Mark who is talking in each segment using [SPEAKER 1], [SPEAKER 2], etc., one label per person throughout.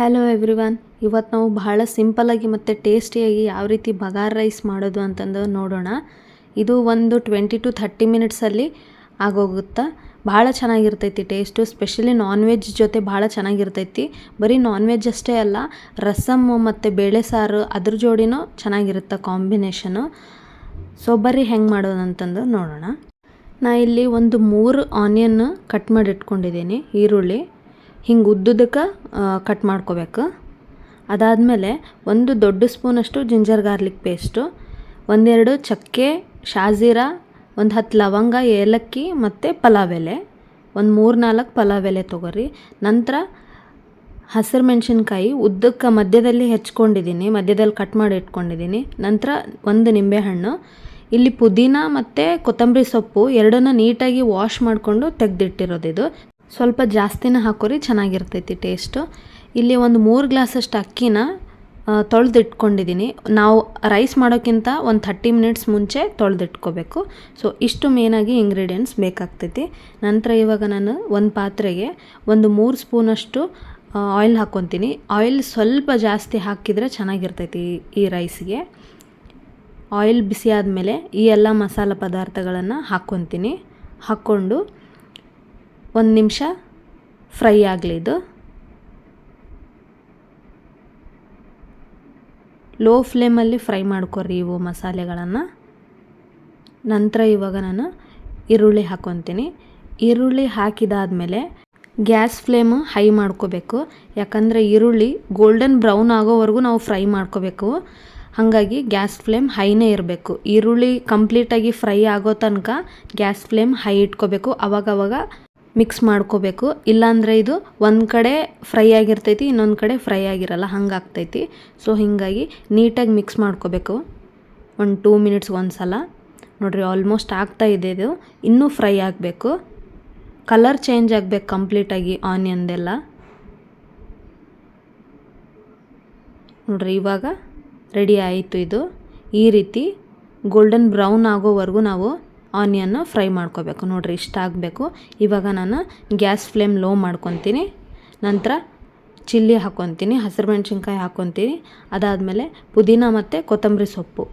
[SPEAKER 1] Hello everyone. ಇವತ್ತು ನಾವು ಬಹಳ ಸಿಂಪಲ್ಲಾಗಿ ಮತ್ತು ಟೇಸ್ಟಿಯಾಗಿ ಯಾವ ರೀತಿ ಬಗಾರ್ ರೈಸ್ ಮಾಡೋದು ಅಂತಂದು ನೋಡೋಣ. ಇದು ಒಂದು 20-30 ಮಿನಿಟ್ಸಲ್ಲಿ ಆಗೋಗುತ್ತಾ. ಭಾಳ ಚೆನ್ನಾಗಿರ್ತೈತಿ ಟೇಸ್ಟು, ಸ್ಪೆಷಲಿ ನಾನ್ ವೆಜ್ ಜೊತೆ ಭಾಳ ಚೆನ್ನಾಗಿರ್ತೈತಿ. ಬರೀ ನಾನ್ ವೆಜ್ ಅಷ್ಟೇ ಅಲ್ಲ, ರಸಮ್ಮು ಮತ್ತು ಬೇಳೆ ಸಾರು ಅದ್ರ ಜೋಡಿನೂ ಚೆನ್ನಾಗಿರುತ್ತೆ ಕಾಂಬಿನೇಷನು. ಸೊ ಬರ್ರಿ ಹೆಂಗೆ ಮಾಡೋದು ಅಂತಂದು ನೋಡೋಣ. ನಾ ಇಲ್ಲಿ ಒಂದು 3 ಆನಿಯನ್ ಕಟ್ ಮಾಡಿ ಇಟ್ಕೊಂಡಿದ್ದೀನಿ, ಈರುಳ್ಳಿ ಹಿಂಗೆ ಉದ್ದುದಕ್ಕೆ ಕಟ್ ಮಾಡ್ಕೋಬೇಕು. ಅದಾದಮೇಲೆ ಒಂದು ದೊಡ್ಡ ಸ್ಪೂನಷ್ಟು ಜಿಂಜರ್ ಗಾರ್ಲಿಕ್ ಪೇಸ್ಟು, ಒಂದೆರಡು ಚಕ್ಕೆ, ಶಾಜೀರಾ, ಒಂದು 10 ಲವಂಗ, ಏಲಕ್ಕಿ ಮತ್ತು ಪಲಾವ್ ಎಲೆ, ಒಂದು 3-4 ಪಲಾವ್ ಎಲೆ ತೊಗೊರಿ. ನಂತರ ಹಸಿರು ಮೆಣಸಿನ್ಕಾಯಿ ಉದ್ದಕ್ಕೆ ಮಧ್ಯದಲ್ಲಿ ಹೆಚ್ಕೊಂಡಿದ್ದೀನಿ, ಮಧ್ಯದಲ್ಲಿ ಕಟ್ ಮಾಡಿ ಇಟ್ಕೊಂಡಿದ್ದೀನಿ. ನಂತರ ಒಂದು ನಿಂಬೆಹಣ್ಣು, ಇಲ್ಲಿ ಪುದೀನ ಮತ್ತು ಕೊತ್ತಂಬರಿ ಸೊಪ್ಪು ಎರಡನ್ನ ನೀಟಾಗಿ ವಾಶ್ ಮಾಡಿಕೊಂಡು ತೆಗೆದಿಟ್ಟಿರೋದಿದು. ಸ್ವಲ್ಪ ಜಾಸ್ತಿನ ಹಾಕೋರಿ, ಚೆನ್ನಾಗಿರ್ತೈತಿ ಟೇಸ್ಟು. ಇಲ್ಲಿ ಒಂದು 3 ಗ್ಲಾಸಷ್ಟು ಅಕ್ಕಿನ ತೊಳೆದಿಟ್ಕೊಂಡಿದ್ದೀನಿ. ನಾವು ರೈಸ್ ಮಾಡೋಕ್ಕಿಂತ ಒಂದು 30 ಮಿನಿಟ್ಸ್ ಮುಂಚೆ ತೊಳೆದಿಟ್ಕೋಬೇಕು. ಸೊ ಇಷ್ಟು ಮೇನಾಗಿ ಇಂಗ್ರೀಡಿಯೆಂಟ್ಸ್ ಬೇಕಾಗ್ತೈತಿ. ನಂತರ ಇವಾಗ ನಾನು ಒಂದು ಪಾತ್ರೆಗೆ ಒಂದು 3 ಸ್ಪೂನಷ್ಟು ಆಯಿಲ್ ಹಾಕ್ಕೊತೀನಿ. ಆಯಿಲ್ ಸ್ವಲ್ಪ ಜಾಸ್ತಿ ಹಾಕಿದರೆ ಚೆನ್ನಾಗಿರ್ತೈತಿ ಈ ರೈಸ್ಗೆ. ಆಯಿಲ್ ಬಿಸಿ ಆದಮೇಲೆ ಈ ಎಲ್ಲ ಮಸಾಲೆ ಪದಾರ್ಥಗಳನ್ನು ಹಾಕ್ಕೊತೀನಿ. ಹಾಕ್ಕೊಂಡು 1 ನಿಮಿಷ ಫ್ರೈ ಆಗಲಿ. ಇದು ಲೋ ಫ್ಲೇಮಲ್ಲಿ ಫ್ರೈ ಮಾಡ್ಕೊರಿ ಇವು ಮಸಾಲೆಗಳನ್ನು. ನಂತರ ಇವಾಗ ನಾನು ಈರುಳ್ಳಿ ಹಾಕ್ಕೊತೀನಿ. ಈರುಳ್ಳಿ ಹಾಕಿದಾದಮೇಲೆ ಗ್ಯಾಸ್ ಫ್ಲೇಮು ಹೈ ಮಾಡ್ಕೋಬೇಕು, ಯಾಕಂದರೆ ಈರುಳ್ಳಿ ಗೋಲ್ಡನ್ ಬ್ರೌನ್ ಆಗೋವರೆಗೂ ನಾವು ಫ್ರೈ ಮಾಡ್ಕೋಬೇಕು. ಹಾಗಾಗಿ ಗ್ಯಾಸ್ ಫ್ಲೇಮ್ ಹೈನೇ ಇರಬೇಕು. ಈರುಳ್ಳಿ ಕಂಪ್ಲೀಟಾಗಿ ಫ್ರೈ ಆಗೋ ತನಕ ಗ್ಯಾಸ್ ಫ್ಲೇಮ್ ಹೈ ಇಟ್ಕೋಬೇಕು. ಅವಾಗವಾಗ ಮಿಕ್ಸ್ ಮಾಡ್ಕೋಬೇಕು, ಇಲ್ಲಾಂದರೆ ಇದು ಒಂದು ಕಡೆ ಫ್ರೈ ಆಗಿರ್ತೈತಿ, ಇನ್ನೊಂದು ಕಡೆ ಫ್ರೈ ಆಗಿರಲ್ಲ, ಹಂಗಾಗ್ತೈತಿ. ಸೊ ಹೀಗಾಗಿ ನೀಟಾಗಿ ಮಿಕ್ಸ್ ಮಾಡ್ಕೋಬೇಕು ಒಂದು 2 ಮಿನಿಟ್ಸ್ ಒಂದು ಸಲ. ನೋಡಿರಿ ಆಲ್ಮೋಸ್ಟ್ ಆಗ್ತಾಯಿದೆ. ಇದು ಇನ್ನೂ ಫ್ರೈ ಆಗಬೇಕು, ಕಲರ್ ಚೇಂಜ್ ಆಗಬೇಕು ಕಂಪ್ಲೀಟಾಗಿ ಆನಿಯನ್ದೆಲ್ಲ. ನೋಡಿರಿ ಇವಾಗ ರೆಡಿ ಆಯಿತು. ಇದು ಈ ರೀತಿ ಗೋಲ್ಡನ್ ಬ್ರೌನ್ ಆಗೋವರೆಗೂ ನಾವು ಆನಿಯನ್ನು ಫ್ರೈ ಮಾಡ್ಕೋಬೇಕು. ನೋಡಿರಿ ಇಷ್ಟ ಆಗಬೇಕು. ಇವಾಗ ನಾನು ಗ್ಯಾಸ್ ಫ್ಲೇಮ್ ಲೋ ಮಾಡ್ಕೊತೀನಿ. ನಂತರ ಚಿಲ್ಲಿ ಹಾಕ್ಕೊತೀನಿ, ಹಸಿರು ಮೆಣಸಿನ್ಕಾಯಿ ಹಾಕ್ಕೊತೀನಿ. ಅದಾದಮೇಲೆ ಪುದೀನ ಮತ್ತು ಕೊತ್ತಂಬರಿ ಸೊಪ್ಪು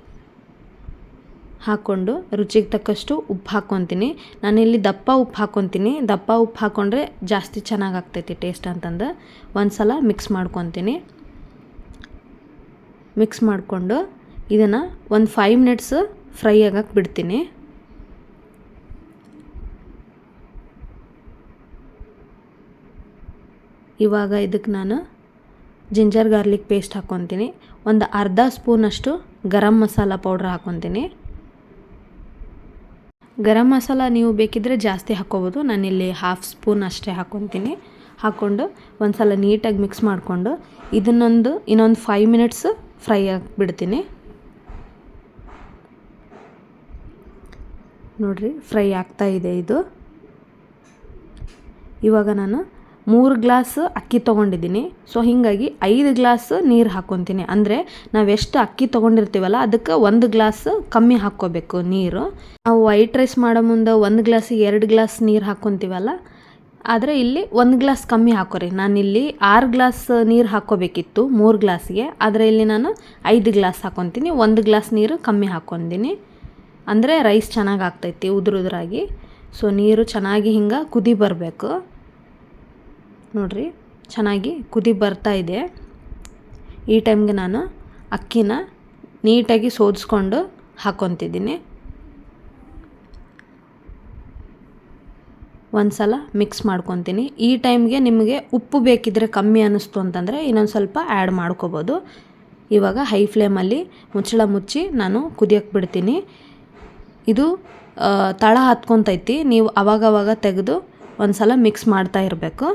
[SPEAKER 1] ಹಾಕ್ಕೊಂಡು ರುಚಿಗೆ ತಕ್ಕಷ್ಟು ಉಪ್ಪು ಹಾಕ್ಕೊತೀನಿ. ನಾನಿಲ್ಲಿ ದಪ್ಪ ಉಪ್ಪು ಹಾಕ್ಕೊತೀನಿ. ದಪ್ಪ ಉಪ್ಪು ಹಾಕ್ಕೊಂಡ್ರೆ ಜಾಸ್ತಿ ಚೆನ್ನಾಗಾಗ್ತೈತಿ ಟೇಸ್ಟ್ ಅಂತಂದು. ಒಂದು ಸಲ ಮಿಕ್ಸ್ ಮಾಡ್ಕೊತೀನಿ. ಮಿಕ್ಸ್ ಮಾಡಿಕೊಂಡು ಇದನ್ನು ಒಂದು 5 ಮಿನಿಟ್ಸ್ ಫ್ರೈ ಆಗಕ್ಕೆ ಬಿಡ್ತೀನಿ. ಇವಾಗ ಇದಕ್ಕೆ ನಾನು ಜಿಂಜರ್ ಗಾರ್ಲಿಕ್ ಪೇಸ್ಟ್ ಹಾಕ್ಕೊತೀನಿ. ಒಂದು ಅರ್ಧ ಸ್ಪೂನಷ್ಟು ಗರಂ ಮಸಾಲ ಪೌಡ್ರ್ ಹಾಕ್ಕೊತೀನಿ. ಗರಂ ಮಸಾಲ ನೀವು ಬೇಕಿದ್ದರೆ ಜಾಸ್ತಿ ಹಾಕ್ಕೋಬೋದು, ನಾನಿಲ್ಲಿ 1/2 ಸ್ಪೂನ್ ಅಷ್ಟೇ ಹಾಕ್ಕೊತೀನಿ. ಹಾಕ್ಕೊಂಡು ಒಂದು ಸಲ ನೀಟಾಗಿ ಮಿಕ್ಸ್ ಮಾಡಿಕೊಂಡು ಇನ್ನೊಂದು 5 ಮಿನಿಟ್ಸ್ ಫ್ರೈ ಆಗಿಬಿಡ್ತೀನಿ. ನೋಡಿರಿ ಫ್ರೈ ಆಗ್ತಾಯಿದೆ ಇದು. ಇವಾಗ ನಾನು 3 ಗ್ಲಾಸ್ ಅಕ್ಕಿ ತೊಗೊಂಡಿದ್ದೀನಿ. ಸೊ ಹೀಗಾಗಿ 5 ಗ್ಲಾಸ್ ನೀರು ಹಾಕ್ಕೊತೀನಿ. ಅಂದರೆ ನಾವೆಷ್ಟು ಅಕ್ಕಿ ತೊಗೊಂಡಿರ್ತೀವಲ್ಲ ಅದಕ್ಕೆ 1 ಗ್ಲಾಸ್ ಕಮ್ಮಿ ಹಾಕ್ಕೋಬೇಕು ನೀರು. ನಾವು ವೈಟ್ ರೈಸ್ ಮಾಡೋ ಮುಂದೆ 1 ಗ್ಲಾಸಿಗೆ 2 ಗ್ಲಾಸ್ ನೀರು ಹಾಕ್ಕೊತೀವಲ್ಲ, ಆದರೆ ಇಲ್ಲಿ 1 ಗ್ಲಾಸ್ ಕಮ್ಮಿ ಹಾಕೋರಿ. ನಾನಿಲ್ಲಿ 6 ಗ್ಲಾಸ್ ನೀರು ಹಾಕ್ಕೋಬೇಕಿತ್ತು 3 ಗ್ಲಾಸ್ಗೆ, ಆದರೆ ಇಲ್ಲಿ ನಾನು 5 ಗ್ಲಾಸ್ ಹಾಕ್ಕೊತೀನಿ. 1 ಗ್ಲಾಸ್ ನೀರು ಕಮ್ಮಿ ಹಾಕ್ಕೊಂಡಿನಿ, ಅಂದರೆ ರೈಸ್ ಚೆನ್ನಾಗಿ ಆಗ್ತೈತಿ ಉದುರಾಗಿ. ಸೊ ನೀರು ಚೆನ್ನಾಗಿ ಹಿಂಗೆ ಕುದಿ ಬರಬೇಕು. ನೋಡಿರಿ ಚೆನ್ನಾಗಿ ಕುದಿ ಬರ್ತಾ ಇದೆ. ಈ ಟೈಮ್ಗೆ ನಾನು ಅಕ್ಕಿನ ನೀಟಾಗಿ ಸೋದಿಸ್ಕೊಂಡು ಹಾಕ್ಕೊತಿದ್ದೀನಿ. ಒಂದು ಸಲ ಮಿಕ್ಸ್ ಮಾಡ್ಕೊತೀನಿ. ಈ ಟೈಮ್ಗೆ ನಿಮಗೆ ಉಪ್ಪು ಬೇಕಿದ್ದರೆ ಕಮ್ಮಿ ಅನ್ನಿಸ್ತು ಅಂತಂದರೆ ಇನ್ನೊಂದು ಸ್ವಲ್ಪ ಆ್ಯಡ್ ಮಾಡ್ಕೋಬೋದು. ಇವಾಗ ಹೈ ಫ್ಲೇಮಲ್ಲಿ ಮುಚ್ಚಳ ಮುಚ್ಚಿ ನಾನು ಕುದಿಯೋಕ್ಕೆ ಬಿಡ್ತೀನಿ. ಇದು ತಳ ಹತ್ಕೊತೈತಿ, ನೀವು ಅವಾಗವಾಗ ತೆಗೆದು ಒಂದು ಸಲ ಮಿಕ್ಸ್ ಮಾಡ್ತಾ ಇರಬೇಕು.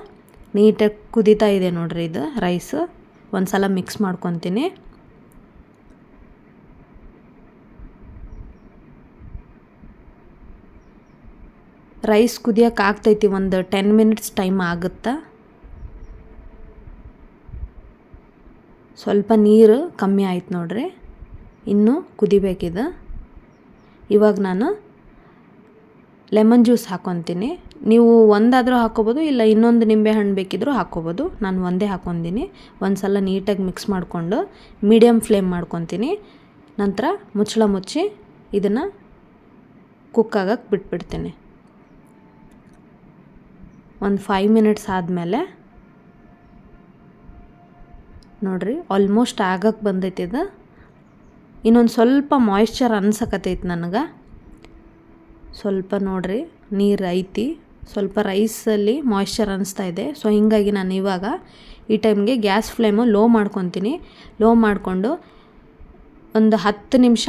[SPEAKER 1] ನೀಟಾಗಿ ಕುದೀತಾ ಇದೆ ನೋಡಿರಿ ಇದು ರೈಸ್. ಒಂದು ಸಲ ಮಿಕ್ಸ್ ಮಾಡ್ಕೊತೀನಿ. ರೈಸ್ ಕುದಿಯೋಕೆ ಆಗ್ತೈತಿ, ಒಂದು 10 ಮಿನಿಟ್ಸ್ ಟೈಮ್ ಆಗುತ್ತಾ. ಸ್ವಲ್ಪ ನೀರು ಕಮ್ಮಿ ಆಯ್ತು ನೋಡಿರಿ, ಇನ್ನೂ ಕುದಿಬೇಕಿದೆ. ಇವಾಗ ನಾನು ಲೆಮನ್ ಜ್ಯೂಸ್ ಹಾಕ್ಕೊತೀನಿ. ನೀವು ಒಂದಾದರೂ ಹಾಕ್ಕೋಬೋದು, ಇಲ್ಲ ಇನ್ನೊಂದು ನಿಂಬೆಹಣ್ಣು ಬೇಕಿದ್ದರೂ ಹಾಕ್ಕೋಬೋದು. ನಾನು ಒಂದೇ ಹಾಕ್ಕೊಂಡಿನಿ. ಒಂದು ಸಲ ನೀಟಾಗಿ ಮಿಕ್ಸ್ ಮಾಡಿಕೊಂಡು ಮೀಡಿಯಮ್ ಫ್ಲೇಮ್ ಮಾಡ್ಕೊತೀನಿ. ನಂತರ ಮುಚ್ಚಳ ಮುಚ್ಚಿ ಇದನ್ನು ಕುಕ್ ಆಗಕ್ಕೆ ಬಿಟ್ಬಿಡ್ತೀನಿ. ಒಂದು 5 ಮಿನಿಟ್ಸ್ ಆದಮೇಲೆ ನೋಡಿರಿ, ಆಲ್ಮೋಸ್ಟ್ ಆಗಕ್ಕೆ ಬಂದೈತಿ ಇದು. ಇನ್ನೊಂದು ಸ್ವಲ್ಪ ಮಾಯಿಶ್ಚರ್ ಅನ್ಸಕತ್ತೈತಿ ನನಗೆ. ಸ್ವಲ್ಪ ನೋಡಿರಿ, ನೀರು ಐತಿ, ಸ್ವಲ್ಪ ರೈಸಲ್ಲಿ ಮಾಯಿಶ್ಚರ್ ಅನ್ನಿಸ್ತಾ ಇದೆ. ಸೊ ಹೀಗಾಗಿ ನಾನು ಇವಾಗ ಈ ಟೈಮ್ಗೆ ಗ್ಯಾಸ್ ಫ್ಲೇಮು ಲೋ ಮಾಡ್ಕೊತೀನಿ. ಲೋ ಮಾಡಿಕೊಂಡು ಒಂದು 10 ನಿಮಿಷ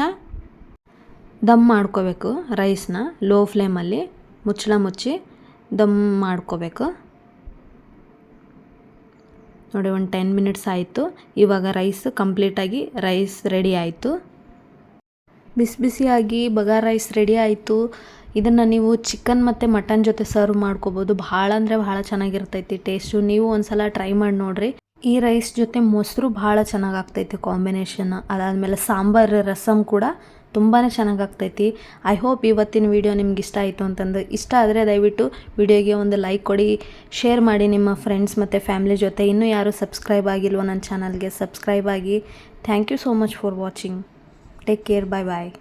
[SPEAKER 1] ದಮ್ ಮಾಡ್ಕೋಬೇಕು ರೈಸ್ನ. ಲೋ ಫ್ಲೇಮಲ್ಲಿ ಮುಚ್ಚಳ ಮುಚ್ಚಿ ದಮ್ ಮಾಡ್ಕೋಬೇಕು. ನೋಡಿ, ಒಂದು 10 ಮಿನಿಟ್ಸ್ ಆಯಿತು. ಇವಾಗ ರೈಸ್ ಕಂಪ್ಲೀಟಾಗಿ ರೈಸ್ ರೆಡಿ ಆಯಿತು. ಬಿಸಿ ಬಿಸಿಯಾಗಿ ಬಗಾರ್ ರೈಸ್ ರೆಡಿ ಆಯಿತು. ಇದನ್ನು ನೀವು ಚಿಕನ್ ಮತ್ತು ಮಟನ್ ಜೊತೆ ಸರ್ವ್ ಮಾಡ್ಕೋಬೋದು. ಭಾಳ ಅಂದರೆ ಭಾಳ ಚೆನ್ನಾಗಿರ್ತೈತಿ ಟೇಸ್ಟು. ನೀವು ಒಂದು ಸಲ ಟ್ರೈ ಮಾಡಿ ನೋಡಿರಿ. ಈ ರೈಸ್ ಜೊತೆ ಮೊಸರು ಭಾಳ ಚೆನ್ನಾಗಾಗ್ತೈತಿ ಕಾಂಬಿನೇಷನ್. ಅದಾದಮೇಲೆ ಸಾಂಬಾರು, ರಸಮ್ ಕೂಡ ತುಂಬಾ ಚೆನ್ನಾಗಾಗ್ತೈತಿ. ಐ ಹೋಪ್ ಇವತ್ತಿನ ವಿಡಿಯೋ ನಿಮ್ಗೆ ಇಷ್ಟ ಆಯಿತು ಅಂತಂದು. ಇಷ್ಟ ಆದರೆ ದಯವಿಟ್ಟು ವಿಡಿಯೋಗೆ ಒಂದು ಲೈಕ್ ಕೊಡಿ, ಶೇರ್ ಮಾಡಿ ನಿಮ್ಮ ಫ್ರೆಂಡ್ಸ್ ಮತ್ತು ಫ್ಯಾಮಿಲಿ ಜೊತೆ. ಇನ್ನೂ ಯಾರು ಸಬ್ಸ್ಕ್ರೈಬ್ ಆಗಿಲ್ವೋ ನನ್ನ ಚಾನಲ್ಗೆ ಸಬ್ಸ್ಕ್ರೈಬ್ ಆಗಿ. Thank you so much for watching. Take care. Bye bye.